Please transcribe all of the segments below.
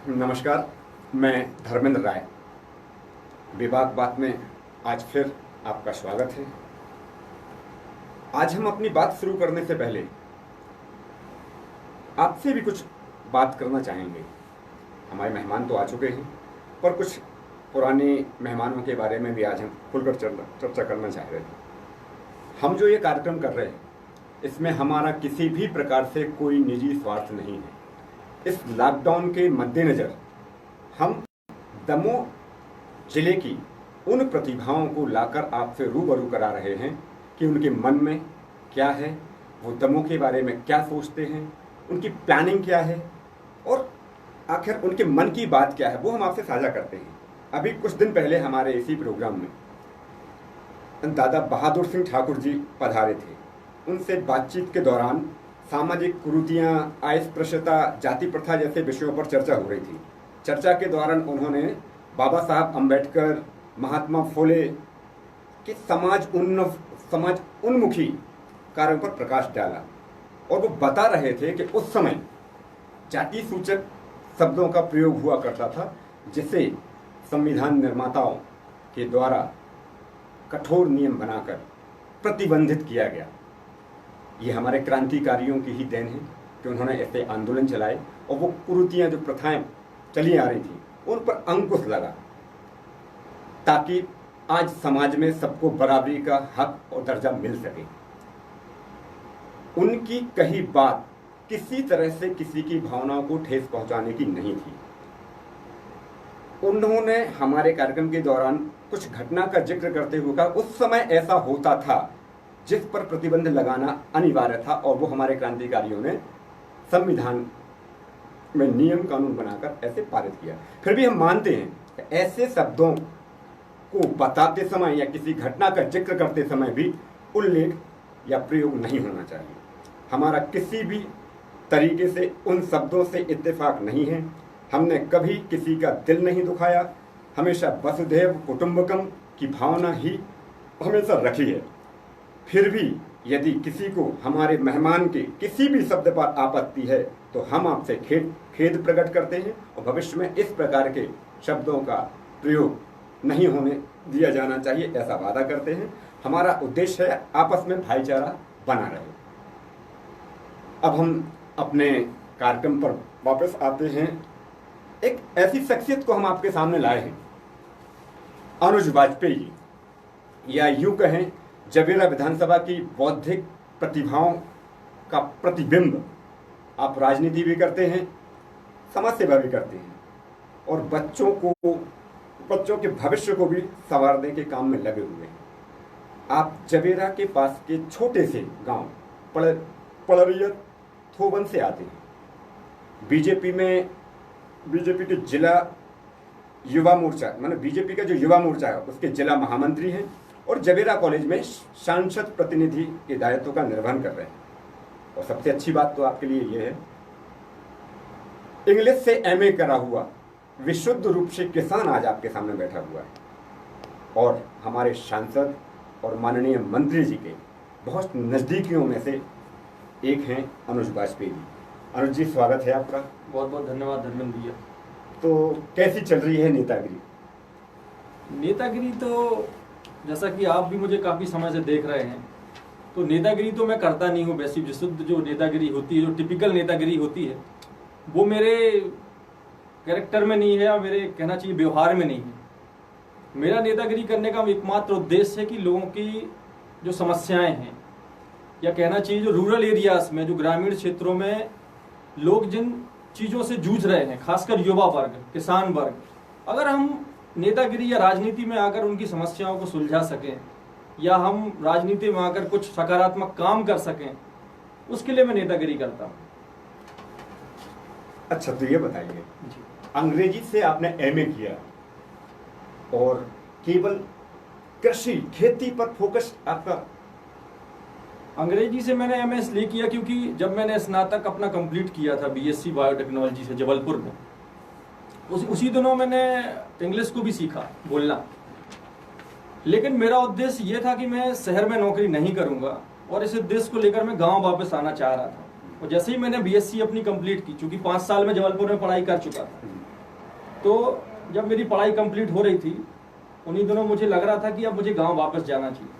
नमस्कार, मैं धर्मेंद्र राय। विवाद बात में आज फिर आपका स्वागत है। आज हम अपनी बात शुरू करने से पहले आपसे भी कुछ बात करना चाहेंगे। हमारे मेहमान तो आ चुके हैं, पर कुछ पुराने मेहमानों के बारे में भी आज हम खुलकर चर्चा करना चाह रहे थे। हम जो ये कार्यक्रम कर रहे हैं, इसमें हमारा किसी भी प्रकार से कोई निजी स्वार्थ नहीं है। इस लॉकडाउन के मद्देनज़र हम दमोह जिले की उन प्रतिभाओं को लाकर आपसे रूबरू करा रहे हैं कि उनके मन में क्या है, वो दमोह के बारे में क्या सोचते हैं, उनकी प्लानिंग क्या है और आखिर उनके मन की बात क्या है, वो हम आपसे साझा करते हैं। अभी कुछ दिन पहले हमारे इसी प्रोग्राम में दादा बहादुर सिंह ठाकुर जी पधारे थे। उनसे बातचीत के दौरान सामाजिक कुरीतियाँ, अस्पृश्यता, जाति प्रथा जैसे विषयों पर चर्चा हो रही थी। चर्चा के दौरान उन्होंने बाबा साहब अम्बेडकर, महात्मा फुले के समाज उन्मुखी कार्यों पर प्रकाश डाला और वो बता रहे थे कि उस समय जाति सूचक शब्दों का प्रयोग हुआ करता था, जिसे संविधान निर्माताओं के द्वारा कठोर नियम बनाकर प्रतिबंधित किया गया। ये हमारे क्रांतिकारियों की ही देन है कि उन्होंने ऐसे आंदोलन चलाए और वो कुरीतियाँ, जो प्रथाएं चली आ रही थी, उन पर अंकुश लगा, ताकि आज समाज में सबको बराबरी का हक और दर्जा मिल सके। उनकी कही बात किसी तरह से किसी की भावनाओं को ठेस पहुंचाने की नहीं थी। उन्होंने हमारे कार्यक्रम के दौरान कुछ घटना का जिक्र करते हुए कहा, उस समय ऐसा होता था जिस पर प्रतिबंध लगाना अनिवार्य था, और वो हमारे क्रांतिकारियों ने संविधान में नियम कानून बनाकर ऐसे पारित किया। फिर भी हम मानते हैं कि ऐसे शब्दों को बताते समय या किसी घटना का जिक्र करते समय भी उल्लेख या प्रयोग नहीं होना चाहिए। हमारा किसी भी तरीके से उन शब्दों से इत्तेफाक नहीं है। हमने कभी किसी का दिल नहीं दुखाया। हमेशा वसुधैव कुटुंबकम की भावना ही हमेशा रखी है। फिर भी यदि किसी को हमारे मेहमान के किसी भी शब्द पर आपत्ति है, तो हम आपसे खेद प्रकट करते हैं और भविष्य में इस प्रकार के शब्दों का प्रयोग नहीं होने दिया जाना चाहिए, ऐसा वादा करते हैं। हमारा उद्देश्य है आपस में भाईचारा बना रहे। अब हम अपने कार्यक्रम पर वापस आते हैं। एक ऐसी शख्सियत को हम आपके सामने लाए हैं, अनुज वाजपेयी, या यूं कहें जवेरा विधानसभा की बौद्धिक प्रतिभाओं का प्रतिबिंब। आप राजनीति भी करते हैं, समाज सेवा भी करते हैं और बच्चों के भविष्य को भी संवारने के काम में लगे हुए हैं। आप जवेरा के पास के छोटे से गांव पड़रिया थोबन से आते हैं। बीजेपी के जिला युवा मोर्चा, माने बीजेपी का जो युवा मोर्चा है, उसके जिला महामंत्री हैं और जवेरा कॉलेज में सांसद प्रतिनिधि के दायित्व का निर्वहन कर रहे हैं। और सबसे अच्छी बात तो आपके लिए यह है, इंग्लिश से एमए करा हुआ विशुद्ध रूप से किसान आज आपके सामने बैठा हुआ है और हमारे सांसद और माननीय मंत्री जी के बहुत नज़दीकियों में से एक हैं अनुज वाजपेयी जी। अनुज जी, स्वागत है आपका। बहुत बहुत धन्यवाद धर्मेंद्र भैया। तो कैसी चल रही है नेतागिरी? नेतागिरी तो जैसा कि आप भी मुझे काफ़ी समय से देख रहे हैं, तो नेतागिरी तो मैं करता नहीं हूँ। वैसी विशुद्ध जो नेतागिरी होती है, जो टिपिकल नेतागिरी होती है, वो मेरे कैरेक्टर में नहीं है या मेरे कहना चाहिए व्यवहार में नहीं है। मेरा नेतागिरी करने का एकमात्र उद्देश्य है कि लोगों की जो समस्याएं हैं, या कहना चाहिए जो रूरल एरियाज में, जो ग्रामीण क्षेत्रों में लोग जिन चीज़ों से जूझ रहे हैं, खासकर युवा वर्ग, किसान वर्ग, अगर हम नेतागिरी या राजनीति में आकर उनकी समस्याओं को सुलझा सकें या हम राजनीति में आकर कुछ सकारात्मक काम कर सकें, उसके लिए मैं नेतागिरी करता हूँ। अच्छा, तो ये बताइए, अंग्रेजी से आपने एमए किया और केवल कृषि खेती पर फोकस आपका? अंग्रेजी से मैंने एमए इसलिए किया क्योंकि जब मैंने स्नातक अपना कंप्लीट किया था बीएससी बायोटेक्नोलॉजी से जबलपुर में, उसी दिनों मैंने इंग्लिश को भी सीखा बोलना। लेकिन मेरा उद्देश्य ये था कि मैं शहर में नौकरी नहीं करूंगा और इस उद्देश्य को लेकर मैं गांव वापस आना चाह रहा था। और जैसे ही मैंने बीएससी अपनी कंप्लीट की, चूंकि 5 साल में जबलपुर में पढ़ाई कर चुका था, तो जब मेरी पढ़ाई कंप्लीट हो रही थी, उन्हीं दिनों मुझे लग रहा था कि अब मुझे गांव वापस जाना चाहिए।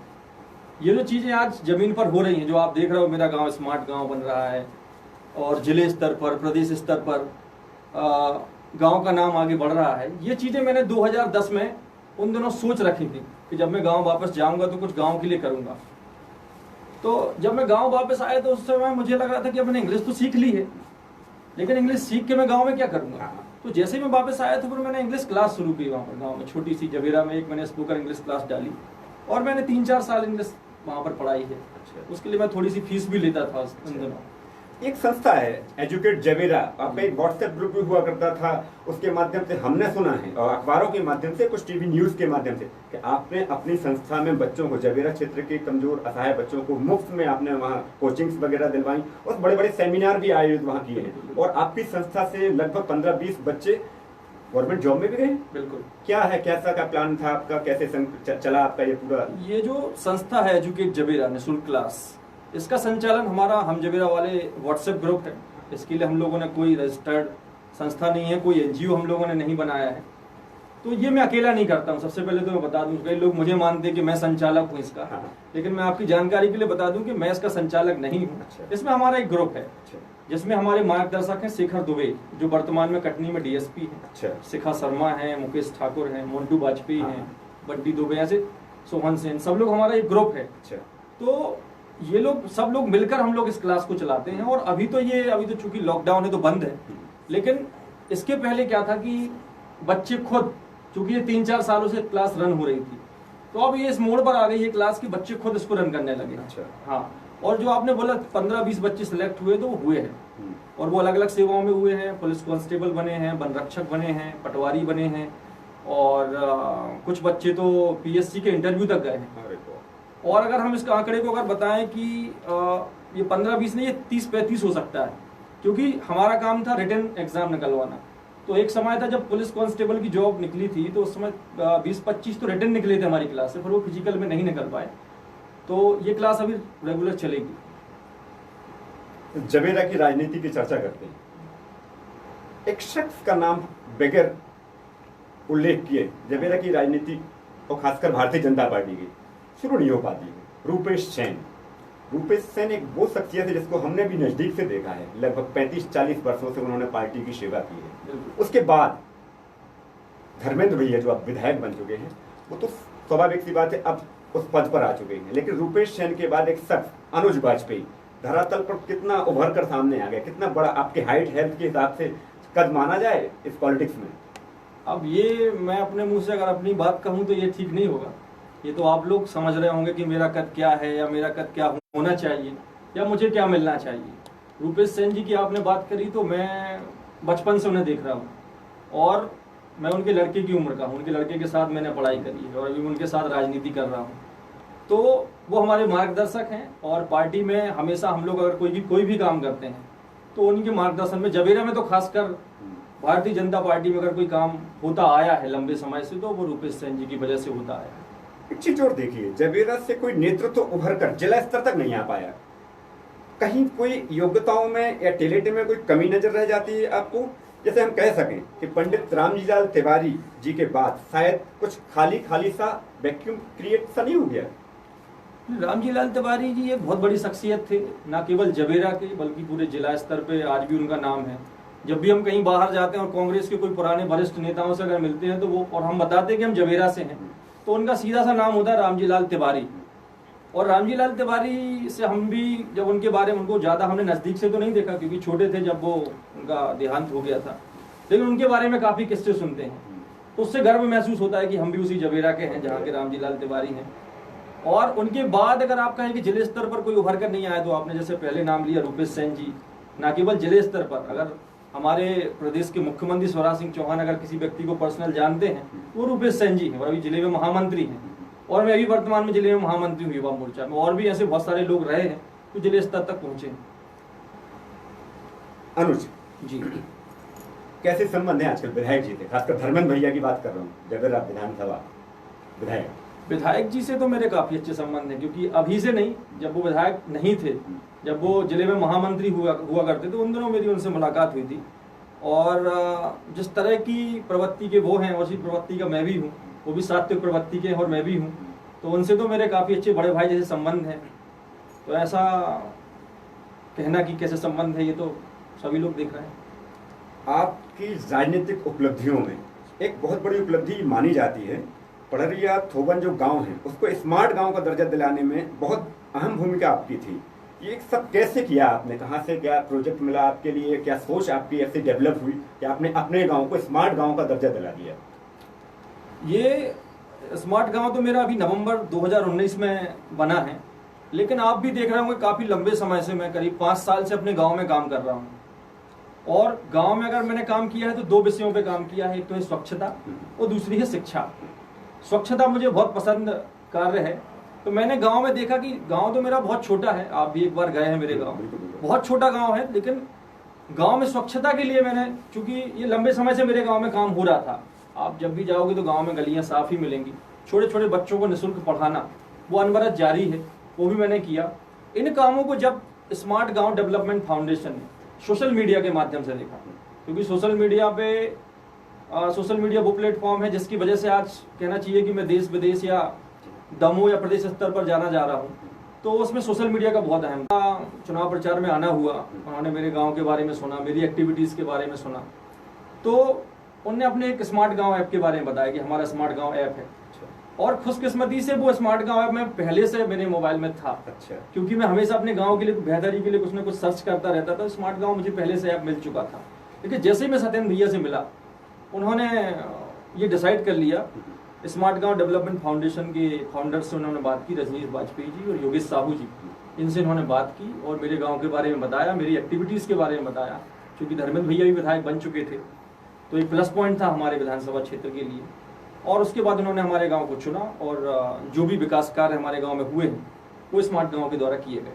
ये जो चीज़ें आज ज़मीन पर हो रही हैं, जो आप देख रहे हो, मेरा गांव स्मार्ट गांव बन रहा है और जिले स्तर पर, प्रदेश स्तर पर गांव का नाम आगे बढ़ रहा है, ये चीज़ें मैंने 2010 में उन दिनों सोच रखी थी कि जब मैं गांव वापस जाऊंगा तो कुछ गांव के लिए करूंगा। तो जब मैं गांव वापस आया तो उस समय मुझे लग रहा था कि अब मैंने इंग्लिश तो सीख ली है, लेकिन इंग्लिश सीख के मैं गांव में क्या करूंगा। तो जैसे ही मैं वापस आया तो फिर मैंने इंग्लिश क्लास शुरू की वहाँ पर गांव में, छोटी सी जवेरा में एक मैंने स्पोकन इंग्लिश क्लास डाली और मैंने 3-4 साल इंग्लिश वहाँ पर पढ़ाई है। उसके लिए मैं थोड़ी सी फीस भी लेता था उन दिनों। एक संस्था है एजुकेट जवेरा, आपका एक व्हाट्सएप ग्रुप भी हुआ करता था, उसके माध्यम से हमने सुना है और अखबारों के माध्यम से, कुछ टीवी न्यूज के माध्यम से, कि आपने अपनी संस्था में बच्चों को, जवेरा क्षेत्र के कमजोर असहाय बच्चों को मुफ्त में आपने वहाँ कोचिंग्स वगैरह दिलवाई और बड़े बड़े सेमिनार भी आयोजित वहाँ किए हैं और आपकी संस्था से लगभग 15-20 बच्चे गवर्नमेंट जॉब में भी गए। बिल्कुल। क्या है, कैसा का प्लान था आपका, कैसे चला आपका ये पूरा? ये जो संस्था है एजुकेट जवेरा निःशुल्क क्लास, इसका संचालन हमारा हम जवेरा वाले व्हाट्सएप ग्रुप है। इसके लिए हम लोगों ने कोई रजिस्टर्ड संस्था नहीं है, कोई एनजीओ हम लोगों ने नहीं बनाया है। तो ये मैं अकेला नहीं करता हूँ। सबसे पहले तो मैं बता दूं, कई लोग मुझे मानते हैं कि मैं संचालक हूँ इसका। हाँ। लेकिन मैं आपकी जानकारी के लिए बता दूं कि मैं इसका संचालक नहीं हूँ। अच्छा। इसमें हमारा एक ग्रुप है जिसमें हमारे मार्गदर्शक हैं शेखर दुबे, जो वर्तमान में कटनी में डीएसपी है। अच्छा। शिखा शर्मा है, मुकेश ठाकुर है, मोन्टू वाजपेयी हाँ। हैं, बंटी दुबे, ऐसे सोहन सेन, सब लोग हमारा एक ग्रुप है। अच्छा। तो ये लोग सब लोग मिलकर हम लोग इस क्लास को चलाते हैं। और अभी तो चूंकि लॉकडाउन है तो बंद है, लेकिन इसके पहले क्या था कि बच्चे खुद, चूंकि ये 3-4 सालों से क्लास रन हो रही थी, तो अब ये इस मोड़ पर आ गई है क्लास की बच्चे खुद इसको रन करने लगे। अच्छा। हाँ, और जो आपने बोला 15-20 बच्चे सिलेक्ट हुए, तो वो हुए हैं और वो अलग अलग सेवाओं में हुए हैं। पुलिस कांस्टेबल बने हैं, वन रक्षक बने हैं, पटवारी बने हैं और कुछ बच्चे तो पीएससी के इंटरव्यू तक गए हैं। और अगर हम इस आंकड़े को अगर बताएं कि ये 15-20 नहीं, ये 30-35 हो सकता है, क्योंकि हमारा काम था रिटन एग्जाम निकलवाना। तो एक समय था जब पुलिस कांस्टेबल की जॉब निकली थी, तो उस समय 20-25 तो रिटन निकले थे हमारी क्लास से, फिर वो फिजिकल में नहीं निकल पाए। तो ये क्लास अभी रेगुलर चलेगी। जवेरा की राजनीति की चर्चा करते हैं, एक शख्स का नाम बगैर उल्लेख किए जवेरा की राजनीति और खासकर भारतीय जनता पार्टी की शुरू नहीं हो पाती है, रूपेश सेन। रूपेश सेन एक वो शख्सियत है जिसको हमने भी नजदीक से देखा है, लगभग 35-40 वर्षों से उन्होंने पार्टी की सेवा की है। उसके बाद धर्मेंद्र भैया जो अब विधायक बन चुके हैं, वो तो स्वाभाविक सी बात है अब उस पद पर आ चुके हैं, लेकिन रूपेश सेन के बाद एक शख्स अनुज वाजपेयी धरातल पर कितना उभर कर सामने आ गया, कितना बड़ा आपके हाइट हेल्थ के हिसाब से कद माना जाए इस पॉलिटिक्स में? अब ये मैं अपने मुंह से अगर अपनी बात कहूं तो ये ठीक नहीं होगा। ये तो आप लोग समझ रहे होंगे कि मेरा कद क्या है या मेरा कद क्या होना चाहिए या मुझे क्या मिलना चाहिए। रूपेश सेन जी की आपने बात करी, तो मैं बचपन से उन्हें देख रहा हूँ और मैं उनके लड़के की उम्र का हूँ, उनके लड़के के साथ मैंने पढ़ाई करी है और अभी उनके साथ राजनीति कर रहा हूँ। तो वो हमारे मार्गदर्शक हैं और पार्टी में हमेशा हम लोग अगर कोई भी काम करते हैं तो उनके मार्गदर्शन में, जवेरा में तो खासकर भारतीय जनता पार्टी में अगर कोई काम होता आया है लंबे समय से, तो वो रूपेश सेन जी की वजह से होता आया है। एक चीज और देखिए, जवेरा से कोई नेतृत्व उभर कर जिला स्तर तक नहीं आ पाया, कहीं कोई योग्यताओं में या टैलेंट में कोई कमी नजर रह जाती है आपको? जैसे हम कह सकें कि पंडित रामजीलाल तिवारी जी के बाद शायद कुछ खाली सा वैक्यूम क्रिएट सा नहीं हो गया? रामजीलाल तिवारी जी एक बहुत बड़ी शख्सियत थे, ना केवल जवेरा के बल्कि पूरे जिला स्तर पे आज भी उनका नाम है। जब भी हम कहीं बाहर जाते हैं और कांग्रेस के कोई पुराने वरिष्ठ नेताओं से अगर मिलते हैं तो वो, और हम बताते हैं कि हम जवेरा से हैं, तो उनका सीधा सा नाम होता है रामजीलाल तिवारी। और रामजीलाल तिवारी से हम भी जब उनके बारे में, उनको ज़्यादा हमने नज़दीक से तो नहीं देखा क्योंकि छोटे थे जब वो उनका देहांत हो गया था, लेकिन उनके बारे में काफ़ी किस्से सुनते हैं, तो उससे गर्व महसूस होता है कि हम भी उसी जवेरा के हैं जहाँ के रामजीलाल तिवारी हैं। और उनके बाद अगर आप कहें कि जिले स्तर पर कोई उभर कर नहीं आया, तो आपने जैसे पहले नाम लिया रूपेश सेन जी, ना केवल जिले स्तर पर, अगर हमारे प्रदेश के मुख्यमंत्री शिवराज सिंह चौहान अगर किसी व्यक्ति को पर्सनल जानते हैं वो रूपेश सेन जी हैं और अभी जिले में महामंत्री हैं। और मैं अभी वर्तमान में जिले में महामंत्री हूँ युवा मोर्चा में, और भी ऐसे बहुत सारे लोग रहे हैं जो जिले स्तर तक पहुंचे हैं। अनुज जी, कैसे संबंध है आजकल विधायक जी थे, खासकर धर्मेंद्र भैया की बात कर रहा हूँ, जवेरा विधानसभा विधायक जी से तो मेरे काफी अच्छे संबंध हैं, क्योंकि अभी से नहीं, जब वो विधायक नहीं थे, जब वो जिले में महामंत्री हुआ करते थे, उन दिनों मेरी उनसे मुलाकात हुई थी और जिस तरह की प्रवृत्ति के वो हैं उसी प्रवृत्ति का मैं भी हूँ, वो भी सात्विक प्रवृत्ति के हैं और मैं भी हूँ, तो उनसे तो मेरे काफ़ी अच्छे बड़े भाई जैसे संबंध हैं। तो ऐसा कहना कि कैसे संबंध है ये तो सभी लोग देख रहे हैं। आपकी राजनीतिक उपलब्धियों में एक बहुत बड़ी उपलब्धि मानी जाती है, पड़रिया थोबन जो गांव है उसको स्मार्ट गांव का दर्जा दिलाने में बहुत अहम भूमिका आपकी थी। ये सब कैसे किया आपने, कहाँ से क्या प्रोजेक्ट मिला आपके लिए, क्या सोच आपकी ऐसे डेवलप हुई कि आपने अपने गांव को स्मार्ट गांव का दर्जा दिला दिया? ये स्मार्ट गांव तो मेरा अभी नवंबर 2019 में बना है, लेकिन आप भी देख रहे होंगे काफ़ी लंबे समय से मैं करीब 5 साल से अपने गांव में काम कर रहा हूँ। और गांव में अगर मैंने काम किया है तो 2 विषयों पे काम किया है, एक तो है स्वच्छता और दूसरी है शिक्षा। स्वच्छता मुझे बहुत पसंद कार्य है, तो मैंने गांव में देखा कि गांव तो मेरा बहुत छोटा है, आप भी एक बार गए हैं मेरे गांव, बहुत छोटा गांव है, लेकिन गांव में स्वच्छता के लिए मैंने, चूंकि ये लंबे समय से मेरे गांव में काम हो रहा था, आप जब भी जाओगे तो गांव में गलियां साफ ही मिलेंगी, छोटे छोटे बच्चों को निःशुल्क पढ़ाना वो अनवरत जारी है, वो भी मैंने किया। इन कामों को जब स्मार्ट गाँव डेवलपमेंट फाउंडेशन ने सोशल मीडिया के माध्यम से देखा, क्योंकि सोशल मीडिया वो प्लेटफॉर्म है जिसकी वजह से आज कहना चाहिए कि मैं देश विदेश या दमोह या प्रदेश स्तर पर जाना जा रहा हूँ, तो उसमें सोशल मीडिया का बहुत अहम। चुनाव प्रचार में आना हुआ, उन्होंने मेरे गांव के बारे में सुना, मेरी एक्टिविटीज़ के बारे में सुना, तो उन्होंने अपने एक स्मार्ट गांव ऐप के बारे में बताया कि हमारा स्मार्ट गांव ऐप है। और खुशकिस्मती से वो स्मार्ट गांव ऐप में पहले से मेरे मोबाइल में था। अच्छा। क्योंकि मैं हमेशा अपने गाँव के लिए बेहतरी के लिए कुछ ना कुछ सर्च करता रहता था, स्मार्ट गाँव मुझे पहले से ऐप मिल चुका था। लेकिन जैसे ही मैं सत्येंद्र भैया से मिला, उन्होंने ये डिसाइड कर लिया, स्मार्ट गांव डेवलपमेंट फाउंडेशन के फाउंडर से उन्होंने बात की, रजनीश वाजपेयी जी और योगेश साहू जी, इनसे इन्होंने बात की और मेरे गांव के बारे में बताया, मेरी एक्टिविटीज़ के बारे में बताया। क्योंकि धर्मेंद्र भैया भी विधायक बन चुके थे, तो एक प्लस पॉइंट था हमारे विधानसभा क्षेत्र के लिए। और उसके बाद उन्होंने हमारे गाँव को चुना और जो भी विकास कार्य हमारे गाँव में हुए हैं वो स्मार्ट गाँव के द्वारा किए गए।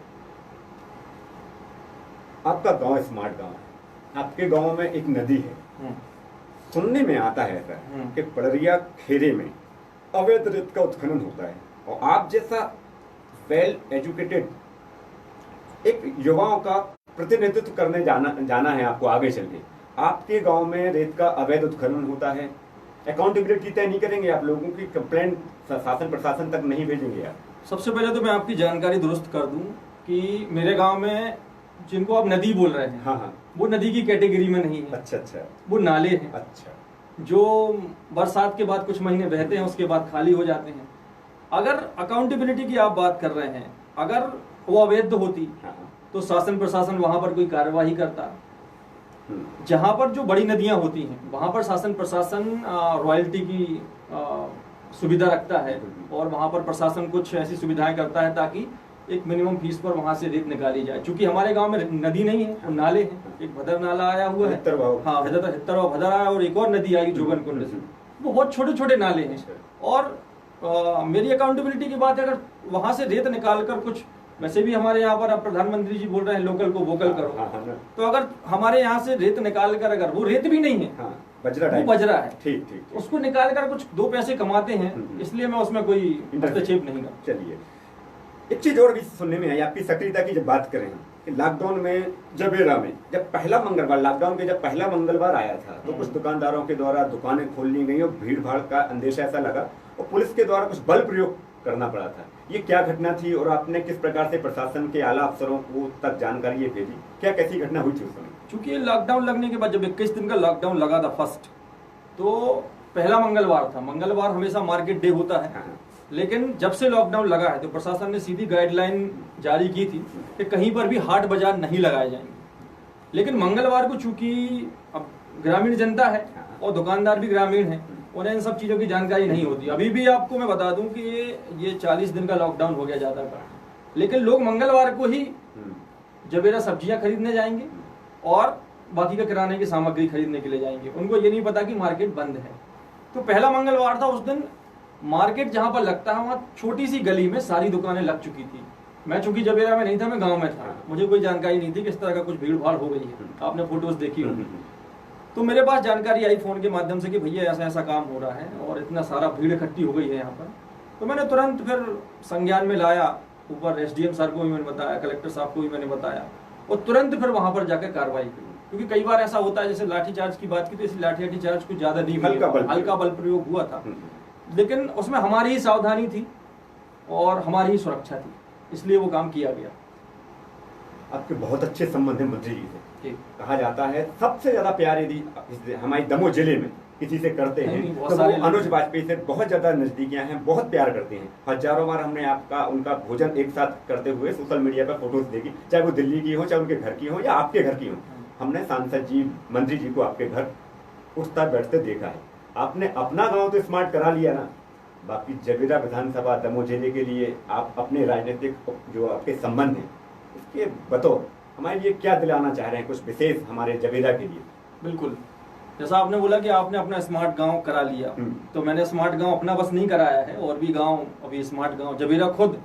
आपका गाँव स्मार्ट गाँव है, आपके गाँव में एक नदी है, सुनने में आता है ऐसा कि पड़रिया खेरे में अवैध रेत का उत्खनन होता है, और आप जैसा वेल एजुकेटेड एक युवाओं का प्रतिनिधित्व करने जाना है आपको आगे चल के, आपके गांव में रेत का अवैध उत्खनन होता है, अकाउंटेबिलिटी तय नहीं करेंगे आप, लोगों की कंप्लेंट शासन प्रशासन तक नहीं भेजेंगे आप? सबसे पहले तो मैं आपकी जानकारी दुरुस्त कर दूं कि मेरे गांव में जिनको आप नदी बोल रहे हैं, हाँ, वो नदी की कैटेगरी में नहीं है। अच्छा, वो नाले हैं। अच्छा, जो बरसात के बाद कुछ महीने बहते हैं, उसके बाद खाली हो जाते हैं। अगर अकाउंटेबिलिटी की आप बात कर रहे हैं, अगर वो अवैध होती तो शासन प्रशासन वहां पर कोई कार्यवाही करता। जहां पर जो बड़ी नदियां होती हैं वहां पर शासन प्रशासन रॉयल्टी की सुविधा रखता है और वहां पर प्रशासन कुछ ऐसी सुविधाएं करता है ताकि एक मिनिमम फीस पर वहां से रेत निकाली जाए। क्योंकि हमारे गांव में नदी नहीं है, वो नाले हैं। एक भदर नाला आया हुआ है, हाँ, हित्तरवा भदर आया, और एक और नदी आई जोगन कुंड से, वो बहुत छोटे छोटे नाले हैं। और मेरी अकाउंटेबिलिटी की बात है, अगर वहां से रेत निकाल कर कुछ, वैसे भी हमारे यहाँ पर अब प्रधानमंत्री जी बोल रहे हैं लोकल को वोकल करो, तो अगर हमारे यहाँ से रेत निकाल कर, अगर वो रेत भी नहीं है, वो बजरा है, ठीक, उसको निकाल कर कुछ 2 पैसे कमाते हैं, इसलिए मैं उसमें कोई हस्तक्षेप नहीं करता। चलिए, एक चीज और भी सुनने में आई, आपकी सक्रियता की जब बात करें कि लॉकडाउन में जबेरा में जब पहला मंगलवार, लॉकडाउन के जब पहला मंगलवार आया था, तो कुछ दुकानदारों के द्वारा दुकानें खोल ली गई और भीड़ भाड़ का अंदेशा ऐसा लगा और पुलिस के द्वारा कुछ बल प्रयोग करना पड़ा था। ये क्या घटना थी और आपने किस प्रकार से प्रशासन के आला अफसरों को तक जानकारी ये भेजी, क्या कैसी घटना हुई थी उस समय? चूंकि ये लॉकडाउन लगने के बाद जब 21 दिन का लॉकडाउन लगा था फर्स्ट, तो पहला मंगलवार था। मंगलवार हमेशा मार्केट डे होता है, लेकिन जब से लॉकडाउन लगा है तो प्रशासन ने सीधी गाइडलाइन जारी की थी कि कहीं पर भी हाट बाजार नहीं लगाए जाएंगे। लेकिन मंगलवार को चूंकि अब ग्रामीण जनता है और दुकानदार भी ग्रामीण है, उन्हें इन सब चीज़ों की जानकारी नहीं होती। अभी भी आपको मैं बता दूं कि ये 40 दिन का लॉकडाउन हो गया ज़्यादा का, लेकिन लोग मंगलवार को ही जबेरा सब्जियां खरीदने जाएंगे और बाकी का किराने की सामग्री खरीदने के लिए जाएंगे। उनको ये नहीं पता कि मार्केट बंद है। तो पहला मंगलवार था, उस दिन मार्केट जहां पर लगता है वहां छोटी सी गली में सारी दुकानें लग चुकी थी। मैं चूंकि जबेरा में नहीं था, मैं गांव में था, मुझे कोई जानकारी नहीं थी कि इस तरह का कुछ भीड़ भाड़ हो गई है। आपने फोटोज देखी होंगी। तो मेरे पास जानकारी आई फोन के माध्यम से कि भैया ऐसा ऐसा काम हो रहा है और इतना सारा भीड़ इकट्ठी हो गई है यहाँ पर। तो मैंने तुरंत फिर संज्ञान में लाया, ऊपर SDM सर को भी मैंने बताया, कलेक्टर साहब को भी मैंने बताया और तुरंत फिर वहां पर जाकर कार्रवाई की। क्योंकि कई बार ऐसा होता है, जैसे लाठीचार्ज की बात की तो इस लाठीचार्ज कुछ ज्यादा नहीं हुआ, हल्का बल प्रयोग हुआ था, लेकिन उसमें हमारी ही सावधानी थी और हमारी ही सुरक्षा थी, इसलिए वो काम किया गया। आपके बहुत अच्छे संबंध है मंत्री जी से। कहा जाता है सबसे ज्यादा प्यार यदि हमारे दमोह जिले में किसी से करते हैं तो वो अनुज वाजपेयी से बहुत ज्यादा नजदीकियां हैं, बहुत प्यार करते हैं। हजारों बार हमने आपका उनका भोजन एक साथ करते हुए सोशल मीडिया पर फोटोज देखी, चाहे वो दिल्ली की हो, चाहे उनके घर की हो या आपके घर की हो। हमने सांसद जी, मंत्री जी को आपके घर उठता बैठते देखा है। आपने अपना गाँव तो स्मार्ट करा लिया ना, बाकी जबीरा विधानसभा दमोह जिले के लिए आप अपने राजनीतिक जो आपके संबंध हैं उसके बतौर हमारे लिए क्या दिलाना चाह रहे हैं, कुछ विशेष हमारे जबीरा के लिए? बिल्कुल, जैसा आपने बोला कि आपने अपना स्मार्ट गांव करा लिया, तो मैंने स्मार्ट गांव अपना बस नहीं कराया है, और भी गांव अभी स्मार्ट गांव जबीरा खुद,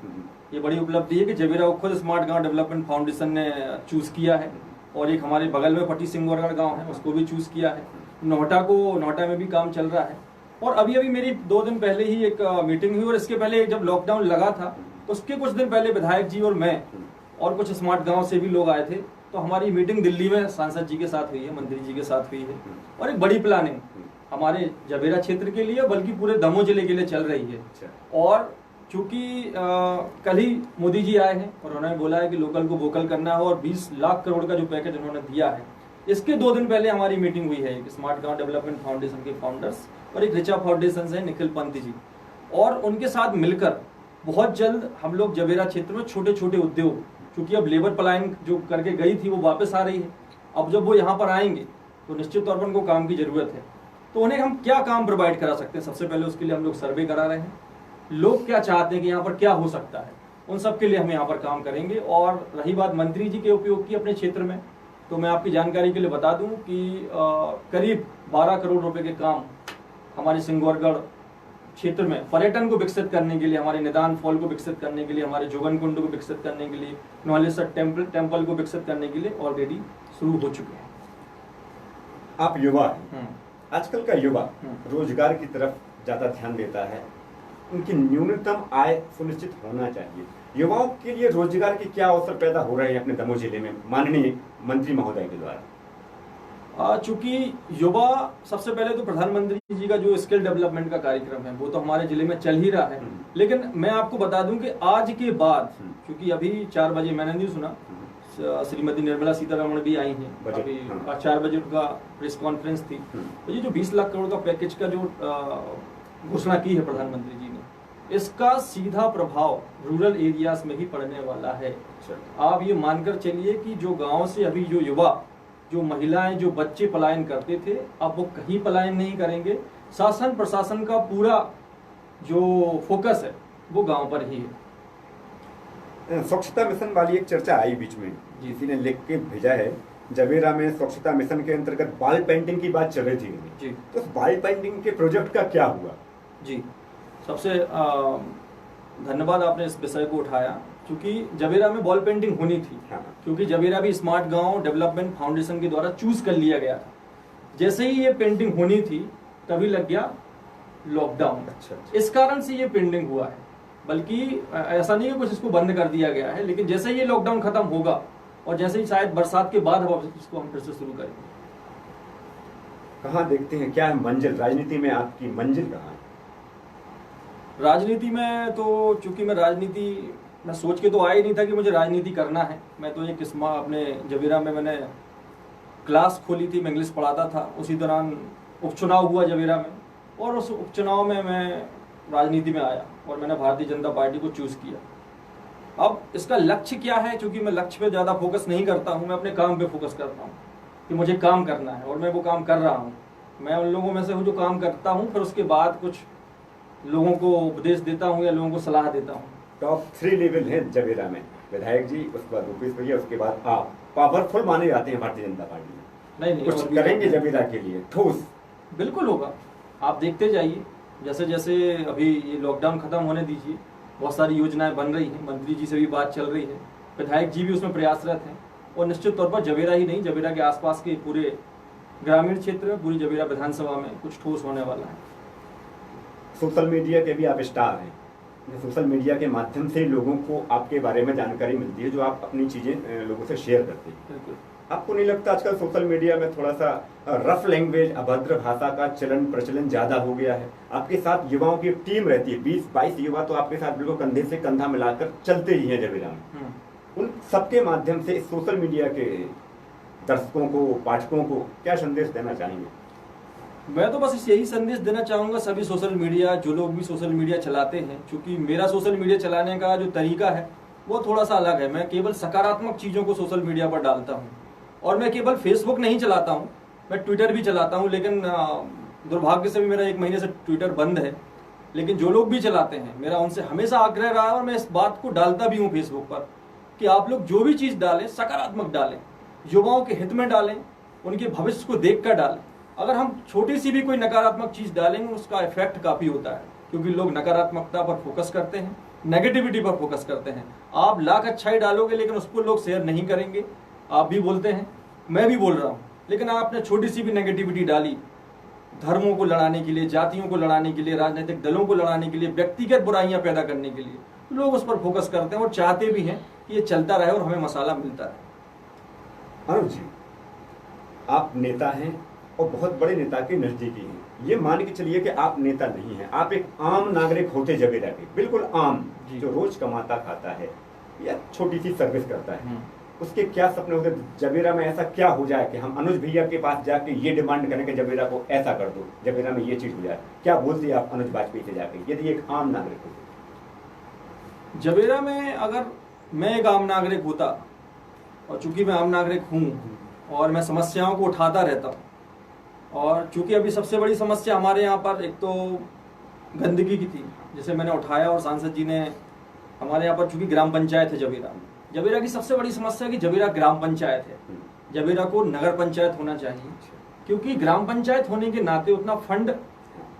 ये बड़ी उपलब्धि है कि जबीरा को खुद स्मार्ट गांव डेवलपमेंट फाउंडेशन ने चूज किया है, और एक हमारे बगल में पट्टी सिंगौरगढ़ गांव है उसको भी चूज किया है। नोहटा में भी काम चल रहा है, और अभी मेरी 2 दिन पहले ही एक मीटिंग हुई, और इसके पहले जब लॉकडाउन लगा था तो उसके कुछ दिन पहले विधायक जी और मैं और कुछ स्मार्ट गांव से भी लोग आए थे, तो हमारी मीटिंग दिल्ली में सांसद जी के साथ हुई है, मंत्री जी के साथ हुई है, और एक बड़ी प्लानिंग हमारे जबीरा क्षेत्र के लिए बल्कि पूरे दमोह जिले के लिए चल रही है। और चूंकि कल ही मोदी जी आए हैं और उन्होंने बोला है कि लोकल को वोकल करना है, और 20 लाख करोड़ का जो पैकेज उन्होंने दिया है, इसके 2 दिन पहले हमारी मीटिंग हुई है। एक स्मार्ट गांव डेवलपमेंट फाउंडेशन के फाउंडर्स और एक रिचा फाउंडेशन से निखिल पंत जी, और उनके साथ मिलकर बहुत जल्द हम लोग जबीरा क्षेत्र में छोटे छोटे उद्योग, क्योंकि अब लेबर पलायन जो करके गई थी वो वापस आ रही है, अब जब वो यहाँ पर आएंगे तो निश्चित तौर पर उनको काम की जरूरत है, तो उन्हें हम क्या काम प्रोवाइड करा सकते हैं। सबसे पहले उसके लिए हम लोग सर्वे करा रहे हैं, लोग क्या चाहते हैं कि यहाँ पर क्या हो सकता है, उन सब के लिए हम यहाँ पर काम करेंगे। और रही बात मंत्री जी के उपयोग की अपने क्षेत्र में, तो मैं आपकी जानकारी के लिए बता दूं कि करीब 12 करोड़ रुपए के काम हमारे सिंगौरगढ़ क्षेत्र में पर्यटन को विकसित करने के लिए, हमारे निदान फॉल को विकसित करने के लिए, हमारे जोगन कुंड को विकसित करने के लिए, नौलेसर टेम्पल को विकसित करने के लिए ऑलरेडी शुरू हो चुके हैं। आप युवा हैं, आजकल का युवा रोजगार की तरफ ज्यादा ध्यान देता है, उनकी न्यूनतम आय सुनिश्चित होना चाहिए। युवाओं के लिए रोजगार के क्या अवसर पैदा हो रहे हैं अपने दमोह जिले में माननीय मंत्री महोदय के द्वारा? चूंकि युवा, सबसे पहले तो प्रधानमंत्री जी का जो स्किल डेवलपमेंट का कार्यक्रम है वो तो हमारे जिले में चल ही रहा है, लेकिन मैं आपको बता दूं कि आज के बाद, क्योंकि अभी 4 बजे मैंने नहीं सुना, श्रीमती निर्मला सीतारमण भी आई हैं, अभी 4 बजे उनका प्रेस कॉन्फ्रेंस थी, तो ये जो 20 लाख करोड़ का पैकेज का जो घोषणा की है प्रधानमंत्री जी ने, इसका सीधा प्रभाव रूरल एरियाज में ही पड़ने वाला है। आप ये मानकर चलिए कि जो गाँव से अभी जो युवा, जो महिलाएं, जो बच्चे पलायन करते थे, अब वो कहीं पलायन नहीं करेंगे। शासन प्रशासन का पूरा जो फोकस है वो गांव पर ही है। स्वच्छता मिशन वाली एक चर्चा आई बीच में, किसी ने लिख के भेजा है, जबीरा में स्वच्छता मिशन के अंतर्गत वॉल पेंटिंग की बात चल रही थी जी, तो वॉल पेंटिंग के प्रोजेक्ट का क्या हुआ? जी, सबसे धन्यवाद आपने इस विषय को उठाया, क्योंकि जबीरा में वॉल पेंटिंग होनी थी। क्योंकि जबीरा भी स्मार्ट गांव डेवलपमेंट फाउंडेशन के द्वारा चूज कर लिया गया था। जैसे ही ये पेंटिंग होनी थी तभी लग गया लॉकडाउन। इस कारण से ये पेंडिंग हुआ है, बल्कि ऐसा नहीं है कुछ इसको बंद कर दिया गया है, लेकिन जैसे ही ये लॉकडाउन खत्म होगा और जैसे ही शायद बरसात के बाद इसको हम फिर से शुरू करेंगे। कहाँ देखते हैं, क्या है मंजिल राजनीति में, आपकी मंजिल कहाँ है? राजनीति में तो चूंकि मैं सोच के तो आया ही नहीं था कि मुझे राजनीति करना है। मैं तो एक अपने जबीरा में मैंने क्लास खोली थी, मैं इंग्लिश पढ़ाता था, उसी दौरान उपचुनाव हुआ जबीरा में, और उस उपचुनाव में मैं राजनीति में आया और मैंने भारतीय जनता पार्टी को चूज किया। अब इसका लक्ष्य क्या है, क्योंकि मैं लक्ष्य पे ज़्यादा फोकस नहीं करता हूँ, मैं अपने काम पे फोकस करता हूँ कि मुझे काम करना है, और मैं वो काम कर रहा हूँ। मैं उन लोगों में से हूँ जो काम करता हूँ, फिर उसके बाद कुछ लोगों को उपदेश देता हूँ या लोगों को सलाह देता हूँ। टॉप 3 लेवल है जबीरा में, विधायक जी, उसके बाद रूपेश भैया, उसके बाद आप पावरफुल माने जाते हैं भारतीय जनता पार्टी में। नहीं, कुछ करेंगे जबीरा के लिए ठोस? बिल्कुल होगा, आप देखते जाइए। जैसे जैसे अभी ये लॉकडाउन खत्म होने दीजिए, बहुत सारी योजनाएं बन रही हैं, मंत्री जी से भी बात चल रही है, विधायक जी भी उसमें प्रयासरत हैं, और निश्चित तौर पर जबीरा ही नहीं, जबीरा के आसपास के पूरे ग्रामीण क्षेत्र में, पूरी जबीरा विधानसभा में कुछ ठोस होने वाला है। सोशल मीडिया के भी आप स्टार हैं, सोशल मीडिया के माध्यम से लोगों को आपके बारे में जानकारी मिलती है, जो आप अपनी चीजें लोगों से शेयर करते हैं। आपको नहीं लगता आजकल सोशल मीडिया में थोड़ा सा रफ लैंग्वेज, अभद्र भाषा का चलन प्रचलन ज्यादा हो गया है? आपके साथ युवाओं की एक टीम रहती है, 20-22 युवा तो आपके साथ बिल्कुल कंधे से कंधा मिलाकर चलते ही हैं जबेरा में। उन सबके माध्यम से इस सोशल मीडिया के दर्शकों को, पाठकों को क्या संदेश देना चाहेंगे? मैं तो बस यही संदेश देना चाहूँगा सभी सोशल मीडिया, जो लोग भी सोशल मीडिया चलाते हैं, क्योंकि मेरा सोशल मीडिया चलाने का जो तरीका है वो थोड़ा सा अलग है। मैं केवल सकारात्मक चीज़ों को सोशल मीडिया पर डालता हूँ, और मैं केवल फेसबुक नहीं चलाता हूँ, मैं ट्विटर भी चलाता हूँ। लेकिन दुर्भाग्य से भी मेरा 1 महीने से ट्विटर बंद है। लेकिन जो लोग भी चलाते हैं, मेरा उनसे हमेशा आग्रह रहा है, और मैं इस बात को डालता भी हूँ फेसबुक पर, कि आप लोग जो भी चीज़ डालें सकारात्मक डालें, युवाओं के हित में डालें, उनके भविष्य को देख कर डालें। अगर हम छोटी सी भी कोई नकारात्मक चीज़ डालेंगे उसका इफेक्ट काफ़ी होता है, क्योंकि लोग नकारात्मकता पर फोकस करते हैं, नेगेटिविटी पर फोकस करते हैं। आप लाख अच्छाई डालोगे लेकिन उसको लोग शेयर नहीं करेंगे। आप भी बोलते हैं, मैं भी बोल रहा हूँ, लेकिन आपने छोटी सी भी नेगेटिविटी डाली, धर्मों को लड़ाने के लिए, जातियों को लड़ाने के लिए, राजनीतिक दलों को लड़ाने के लिए, व्यक्तिगत बुराइयां पैदा करने के लिए, लोग उस पर फोकस करते हैं और चाहते भी हैं कि ये चलता रहे और हमें मसाला मिलता रहे। अनुज जी, आप नेता हैं और बहुत बड़े नेता के नजदीकी हैं। ये मान के चलिए कि आप नेता नहीं हैं, आप एक आम नागरिक होते जबेरा के, बिल्कुल आम, जो रोज कमाता खाता है या छोटी सी सर्विस करता है, उसके क्या सपने होते? जबेरा में ऐसा क्या हो जाए कि हम अनुज भैया के पास जाके ये डिमांड करें कि जबेरा को ऐसा कर दो, जबेरा में ये चीज हो जाए? क्या बोलते आप अनुज वाजपेयी से जाके, यदि एक आम नागरिक होते? जबेरा में अगर मैं एक आम नागरिक होता, और चूंकि मैं आम नागरिक हूँ और मैं समस्याओं को उठाता रहता हूँ, और चूंकि अभी सबसे बड़ी समस्या हमारे यहाँ पर एक तो गंदगी की थी, जिसे मैंने उठाया, और सांसद जी ने हमारे यहाँ पर, चूंकि ग्राम पंचायत है जबेरा की सबसे बड़ी समस्या है कि जबेरा ग्राम पंचायत है, जबेरा को नगर पंचायत होना चाहिए, क्योंकि ग्राम पंचायत होने के नाते उतना फंड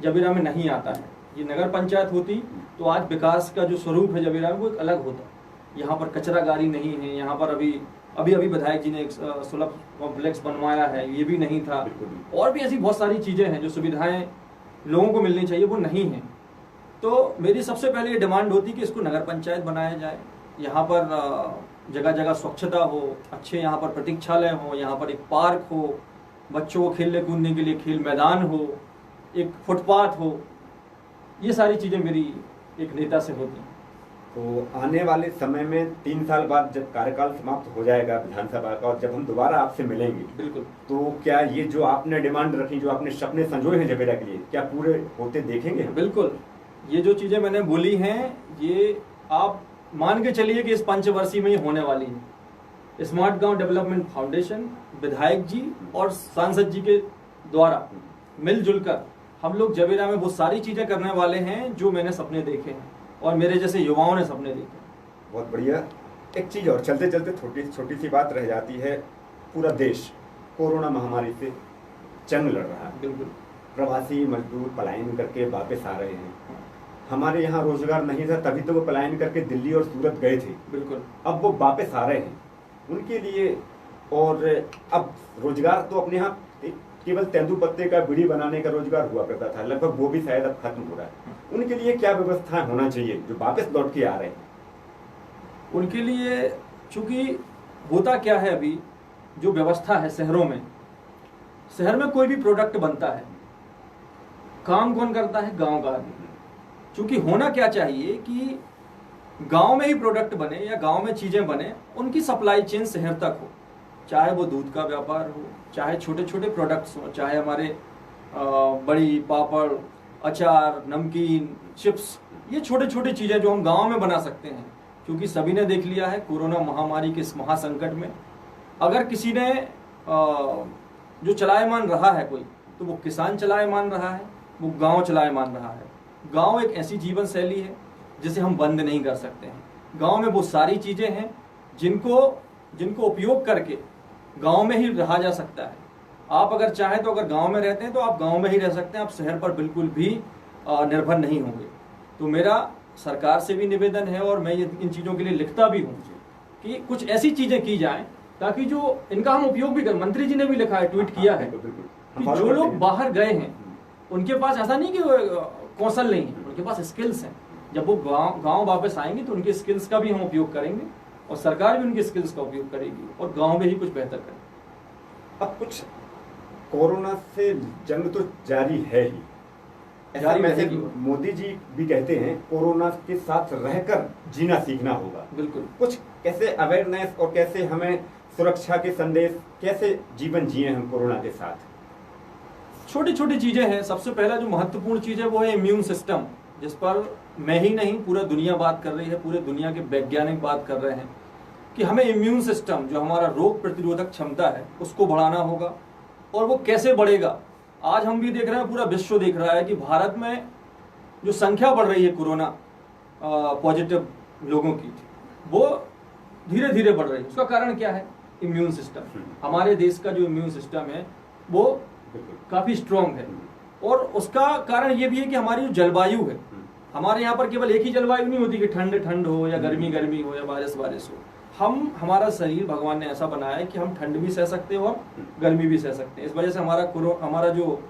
जबेरा में नहीं आता है। ये नगर पंचायत होती तो आज विकास का जो स्वरूप है जबेरा में वो एक अलग होता। यहाँ पर कचरा गाड़ी नहीं है, यहाँ पर अभी विधायक जी ने एक सुलभ कॉम्प्लेक्स बनवाया है, ये भी नहीं था, और भी ऐसी बहुत सारी चीजें हैं जो सुविधाएं लोगों को मिलनी चाहिए वो नहीं है। तो मेरी सबसे पहले ये डिमांड होती कि इसको नगर पंचायत बनाया जाए, यहाँ पर जगह जगह स्वच्छता हो, अच्छे यहाँ पर प्रतीक्षालय हो, यहाँ पर एक पार्क हो, बच्चों को खेलने कूदने के लिए खेल मैदान हो, एक फुटपाथ हो, ये सारी चीजें मेरी एक नेता से होती हैं। तो आने वाले समय में 3 साल बाद जब कार्यकाल समाप्त हो जाएगा विधानसभा का, और जब हम दोबारा आपसे मिलेंगे, बिल्कुल, तो क्या ये जो आपने डिमांड रखी, जो आपने सपने संजोए हैं जबेरा के लिए, क्या पूरे होते देखेंगे? बिल्कुल, ये जो चीजें मैंने बोली हैं ये आप मान के चलिए कि इस पंचवर्षीय में ही होने वाली है। स्मार्ट गांव डेवलपमेंट फाउंडेशन, विधायक जी और सांसद जी के द्वारा मिलजुल कर हम लोग जबेरा में वो सारी चीजें करने वाले हैं जो मैंने सपने देखे हैं और मेरे जैसे युवाओं ने सपने देखे। बहुत बढ़िया। एक चीज और, चलते चलते छोटी सी बात रह जाती है। पूरा देश कोरोना महामारी से जंग लड़ रहा है। बिल्कुल, प्रवासी मजदूर पलायन करके वापस आ रहे हैं। हमारे यहाँ रोजगार नहीं था, तभी तो वो पलायन करके दिल्ली और सूरत गए थे। बिल्कुल, अब वो वापस आ रहे हैं उनके लिए। और अब रोजगार तो अपने यहाँ केवल तेंदुपत्ते का बीड़ी बनाने का रोजगार हुआ करता था, लगभग वो भी शायद अब खत्म हो रहा है। उनके लिए क्या व्यवस्था होना चाहिए जो वापस लौट के आ रहे हैं? उनके लिए चूंकि होता क्या है, अभी जो व्यवस्था है शहरों में, शहर में कोई भी प्रोडक्ट बनता है, काम कौन करता है? गांव का आदमी। चूंकि होना क्या चाहिए कि गांव में ही प्रोडक्ट बने या गांव में चीजें बने, उनकी सप्लाई चेन शहर तक हो, चाहे वो दूध का व्यापार हो, चाहे छोटे छोटे प्रोडक्ट्स हो, चाहे हमारे बड़ी पापड़, अचार, नमकीन, चिप्स, ये छोटे छोटे चीजें जो हम गांव में बना सकते हैं। क्योंकि सभी ने देख लिया है कोरोना महामारी के इस महासंकट में, अगर किसी ने जो चलायमान रहा है कोई, तो वो किसान चलायमान रहा है, वो गांव चलायमान रहा है। गांव एक ऐसी जीवन शैली है जिसे हम बंद नहीं कर सकते हैं। गांव में वो सारी चीजें हैं जिनको उपयोग करके गांव में ही रहा जा सकता है। आप अगर चाहें तो अगर गांव में रहते हैं तो आप गांव में ही रह सकते हैं, आप शहर पर बिल्कुल भी निर्भर नहीं होंगे। तो मेरा सरकार से भी निवेदन है और मैं इन चीज़ों के लिए लिखता भी हूँ कि कुछ ऐसी चीज़ें की जाएं ताकि जो इनका हम उपयोग भी करें। मंत्री जी ने भी लिखा है, ट्वीट किया है कि जो लोग बाहर गए हैं उनके पास ऐसा नहीं कि कौशल नहीं है, उनके पास स्किल्स हैं। जब वो गांव वापस आएंगे तो उनके स्किल्स का भी हम उपयोग करेंगे और सरकार भी उनकी स्किल्स का उपयोग करेगी और गांव में ही कुछ बेहतर करेगी। अब कुछ कोरोना से जंग तो जारी है ही, ऐसा जारी वैसे रहेगी। मोदी जी भी कहते हैं कोरोना के साथ रहकर जीना सीखना होगा। बिल्कुल। कुछ कैसे अवेयरनेस और कैसे हमें सुरक्षा के संदेश, कैसे जीवन जिए हम कोरोना के साथ? छोटी छोटी चीजें हैं। सबसे पहला जो महत्वपूर्ण चीज है वो है इम्यून सिस्टम, जिस पर मैं ही नहीं पूरा दुनिया बात कर रही है, पूरे दुनिया के वैज्ञानिक बात कर रहे हैं कि हमें इम्यून सिस्टम जो हमारा रोग प्रतिरोधक क्षमता है उसको बढ़ाना होगा। और वो कैसे बढ़ेगा, आज हम भी देख रहे हैं, पूरा विश्व देख रहा है कि भारत में जो संख्या बढ़ रही है कोरोना पॉजिटिव लोगों की, वो धीरे धीरे बढ़ रही है। उसका कारण क्या है? Immune system. हमारे देश का जो इम्यून सिस्टम है वो काफी स्ट्रांग है। और उसका कारण ये भी है कि हमारी जो जलवायु है, हमारे यहाँ पर केवल एक ही जलवायु नहीं होती कि ठंड ठंड हो या गर्मी गर्मी हो या बारिश बारिश हो। हमारा शरीर भगवान ने ऐसा बनाया है कि हम ठंड भी सह सकते हैं और गर्मी भी सह सकते हैं। इस वजह से हमारा जो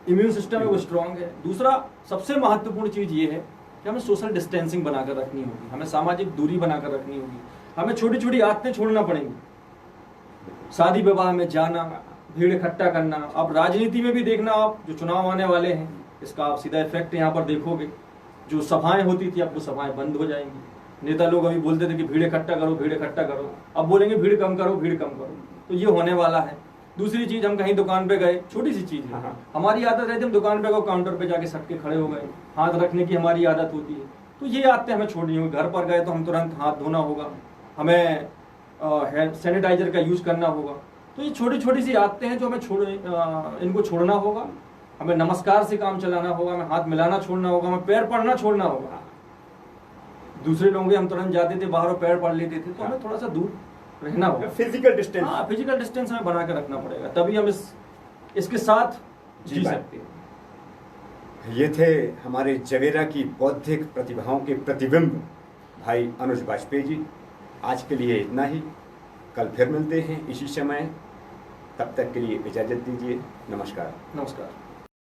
इम्यून सिस्टम है वो स्ट्रांग है। दूसरा सबसे महत्वपूर्ण चीज ये है कि हमें सोशल डिस्टेंसिंग बनाकर रखनी होगी, हमें सामाजिक दूरी बनाकर रखनी होगी, हमें छोटी छोटी आदतें छोड़ना पड़ेंगी। शादी विवाह में जाना, भीड़ इकट्ठा करना। अब राजनीति में भी देखना, आप जो चुनाव आने वाले हैं इसका आप सीधा इफेक्ट यहाँ पर देखोगे। जो सभाएं होती थी अब वो सभाएं बंद हो जाएंगी। नेता लोग अभी बोलते थे कि भीड़ इकट्ठा करो, भीड़ इकट्ठा करो, अब बोलेंगे भीड़ कम करो, भीड़ कम करो। तो ये होने वाला है। दूसरी चीज, हम कहीं दुकान पे गए, छोटी सी चीज है, हमारी आदत रहती है हम दुकान पे गए, काउंटर पे जाके सट के खड़े हो गए, हाथ रखने की हमारी आदत होती है। तो ये आदतें हमें छोड़नी होगी। घर पर गए तो हम तुरंत हाथ धोना होगा, हमें सैनिटाइजर का यूज करना होगा। तो ये छोटी छोटी सी आदतें हैं जो हमें इनको छोड़ना होगा। हमें नमस्कार से काम चलाना होगा, हमें हाथ मिलाना छोड़ना होगा, हमें पैर पड़ना छोड़ना होगा। दूसरे लोग हम तुरंत जाते थे बाहर और पैर पड़ लेते थे, तो हमें थोड़ा सा दूर रहना होगा। फिजिकल डिस्टेंस, हाँ, फिजिकल डिस्टेंस हमें बना के रखना पड़ेगा, तभी हम इसके साथ जी सकते हैं। ये थे हमारे जवेरा की बौद्धिक प्रतिभाओं के प्रतिबिंब भाई अनुज वाजपेयी जी। आज के लिए इतना ही, कल फिर मिलते हैं इसी समय। तब तक के लिए इजाजत दीजिए। नमस्कार। नमस्कार।